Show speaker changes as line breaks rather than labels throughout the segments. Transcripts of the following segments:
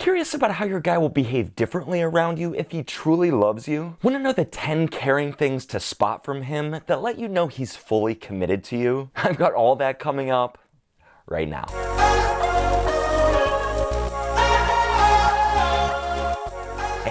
Curious about how your guy will behave differently around you if he truly loves you? Want to know the 10 caring things to spot from him that let you know he's fully committed to you? I've got all that coming up right now.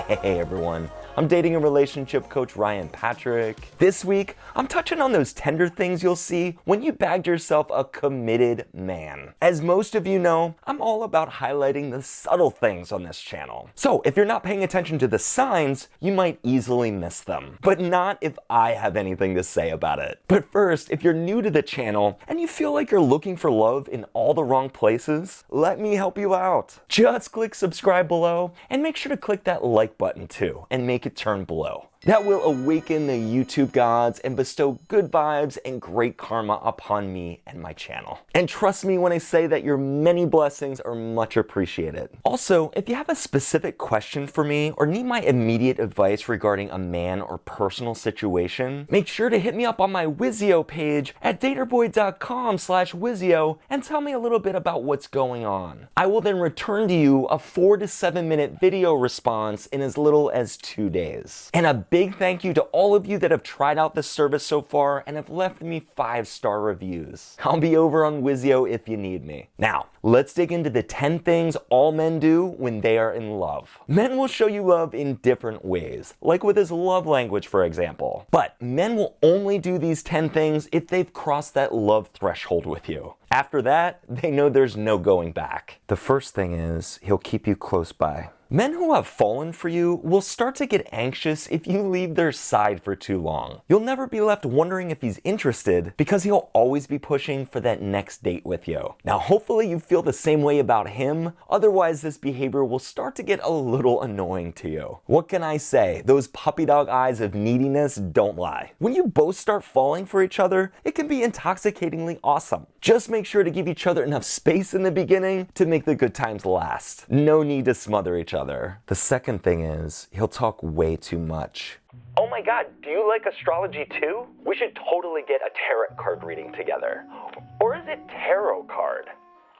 Hey everyone, I'm dating and relationship coach Ryan Patrick. This week, I'm touching on those tender things you'll see when you bagged yourself a committed man. As most of you know, I'm all about highlighting the subtle things on this channel. So if you're not paying attention to the signs, you might easily miss them. But not if I have anything to say about it. But first, if you're new to the channel and you feel like you're looking for love in all the wrong places, let me help you out. Just click subscribe below and make sure to click that like button too and make it turn blue. That will awaken the YouTube gods and bestow good vibes and great karma upon me and my channel. And trust me when I say that your many blessings are much appreciated. Also, if you have a specific question for me or need my immediate advice regarding a man or personal situation, make sure to hit me up on my Wizio page at daterboy.com/Wizio and tell me a little bit about what's going on. I will then return to you a 4 to 7 minute video response in as little as 2 days. And a big thank you to all of you that have tried out this service so far and have left me 5-star reviews. I'll be over on Wizio if you need me. Now, let's dig into the 10 things all men do when they are in love. Men will show you love in different ways, like with his love language, for example. But men will only do these 10 things if they've crossed that love threshold with you. After that, they know there's no going back. The first thing is, he'll keep you close by. Men who have fallen for you will start to get anxious if you leave their side for too long. You'll never be left wondering if he's interested because he'll always be pushing for that next date with you. Now, hopefully you feel the same way about him, otherwise this behavior will start to get a little annoying to you. What can I say? Those puppy dog eyes of neediness don't lie. When you both start falling for each other, it can be intoxicatingly awesome. Just make sure to give each other enough space in the beginning to make the good times last. No need to smother each other. The second thing is, he'll talk way too much. Oh my god, do you like astrology too? We should totally get a tarot card reading together. Or is it tarot card?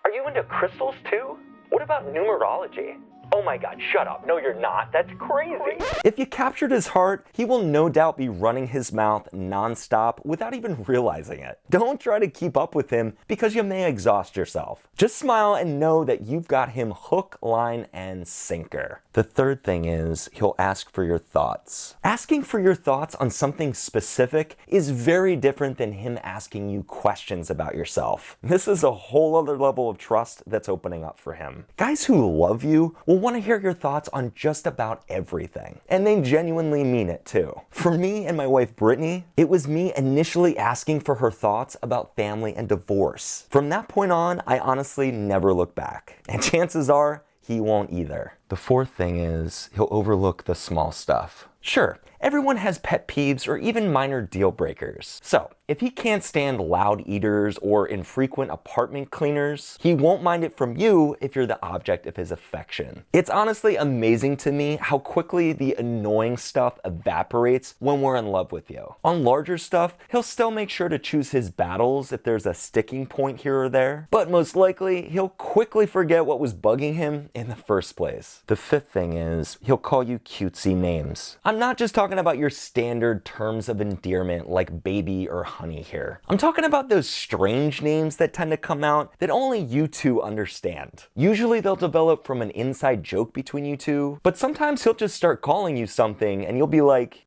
Are you into crystals too? What about numerology? Oh my god, shut up. No, you're not. That's crazy. If you captured his heart, he will no doubt be running his mouth nonstop without even realizing it. Don't try to keep up with him because you may exhaust yourself. Just smile and know that you've got him hook, line, and sinker. The third thing is, he'll ask for your thoughts. Asking for your thoughts on something specific is very different than him asking you questions about yourself. This is a whole other level of trust that's opening up for him. Guys who love you will want to hear your thoughts on just about everything. And they genuinely mean it too. For me and my wife Brittany, it was me initially asking for her thoughts about family and divorce. From that point on, I honestly never looked back. And chances are, he won't either. The fourth thing is, he'll overlook the small stuff. Sure, everyone has pet peeves or even minor deal breakers. So, if he can't stand loud eaters or infrequent apartment cleaners, he won't mind it from you if you're the object of his affection. It's honestly amazing to me how quickly the annoying stuff evaporates when we're in love with you. On larger stuff, he'll still make sure to choose his battles if there's a sticking point here or there, but most likely, he'll quickly forget what was bugging him in the first place. The fifth thing is, he'll call you cutesy names. I'm not just talking about your standard terms of endearment like baby or honey here. I'm talking about those strange names that tend to come out that only you two understand. Usually they'll develop from an inside joke between you two, but sometimes he'll just start calling you something and you'll be like,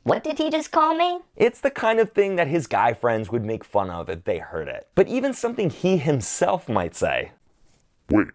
"What did he just call me?"
It's the kind of thing that his guy friends would make fun of if they heard it. But even something he himself might say.
Wait,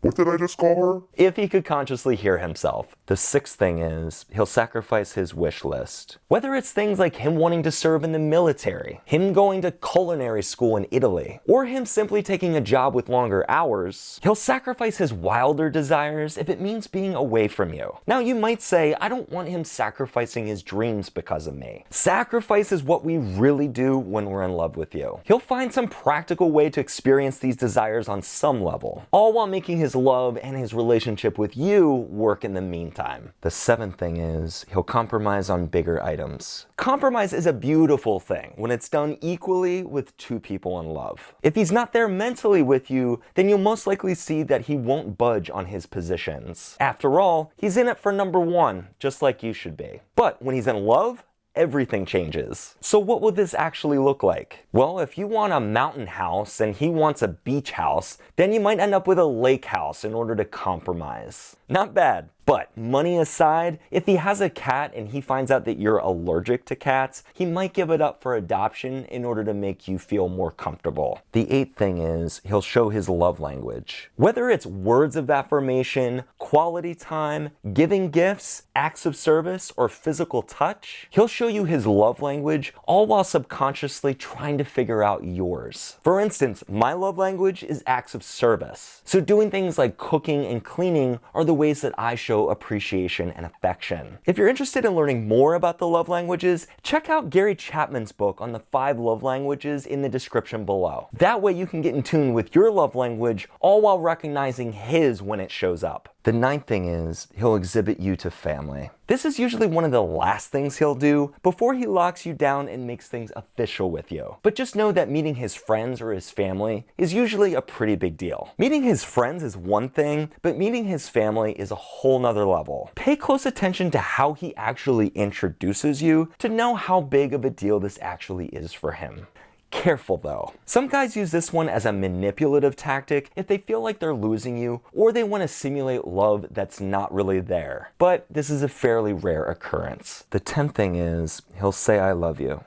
what did I just call her?
If he could consciously hear himself. The sixth thing is, he'll sacrifice his wish list. Whether it's things like him wanting to serve in the military, him going to culinary school in Italy, or him simply taking a job with longer hours, he'll sacrifice his wilder desires if it means being away from you. Now you might say, I don't want him sacrificing his dreams because of me. Sacrifice is what we really do when we're in love with you. He'll find some practical way to experience these desires on some level, all while making his his love and his relationship with you work in the meantime. The seventh thing is he'll compromise on bigger items. Compromise is a beautiful thing when it's done equally with two people in love. If he's not there mentally with you, then you'll most likely see that he won't budge on his positions. After all, he's in it for number one, just like you should be. But when he's in love, everything changes. So what would this actually look like? Well, if you want a mountain house and he wants a beach house, then you might end up with a lake house in order to compromise. Not bad. But money aside, if he has a cat and he finds out that you're allergic to cats, he might give it up for adoption in order to make you feel more comfortable. The eighth thing is he'll show his love language. Whether it's words of affirmation, quality time, giving gifts, acts of service, or physical touch, he'll show you his love language, all while subconsciously trying to figure out yours. For instance, my love language is acts of service. So doing things like cooking and cleaning are the ways that I show appreciation and affection. If you're interested in learning more about the love languages, check out Gary Chapman's book on the 5 love languages in the description below. That way you can get in tune with your love language, all while recognizing his when it shows up. The ninth thing is he'll exhibit you to family. This is usually one of the last things he'll do before he locks you down and makes things official with you. But just know that meeting his friends or his family is usually a pretty big deal. Meeting his friends is one thing, but meeting his family is a whole nother level. Pay close attention to how he actually introduces you to know how big of a deal this actually is for him. Careful though. Some guys use this one as a manipulative tactic if they feel like they're losing you or they want to simulate love that's not really there. But this is a fairly rare occurrence. The 10th thing is he'll say I love you.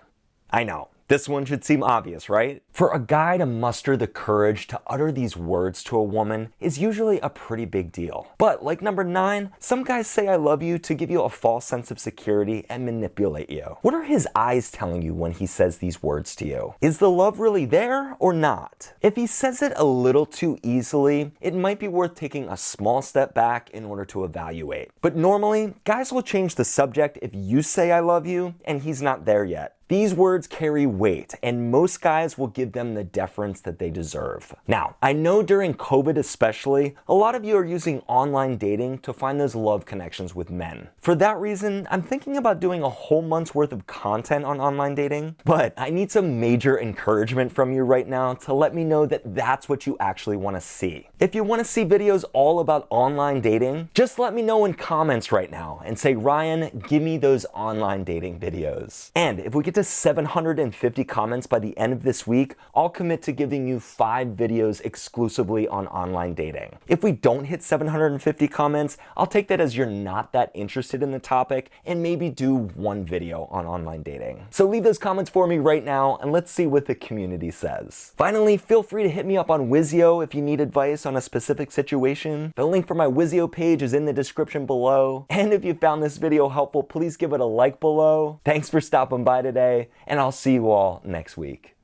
I know. This one should seem obvious, right? For a guy to muster the courage to utter these words to a woman is usually a pretty big deal. But like number 9, some guys say I love you to give you a false sense of security and manipulate you. What are his eyes telling you when he says these words to you? Is the love really there or not? If he says it a little too easily, it might be worth taking a small step back in order to evaluate. But normally, guys will change the subject if you say I love you and he's not there yet. These words carry weight, and most guys will give them the deference that they deserve. Now, I know during COVID especially, a lot of you are using online dating to find those love connections with men. For that reason, I'm thinking about doing a whole month's worth of content on online dating, but I need some major encouragement from you right now to let me know that that's what you actually want to see. If you want to see videos all about online dating, just let me know in comments right now and say, Ryan, give me those online dating videos. And if we get to 750 comments by the end of this week, I'll commit to giving you 5 videos exclusively on online dating. If we don't hit 750 comments, I'll take that as you're not that interested in the topic and maybe do 1 video on online dating. So leave those comments for me right now and let's see what the community says. Finally, feel free to hit me up on Wizio if you need advice on a specific situation. The link for my Wizio page is in the description below. And if you found this video helpful, please give it a like below. Thanks for stopping by today, and I'll see you all next week.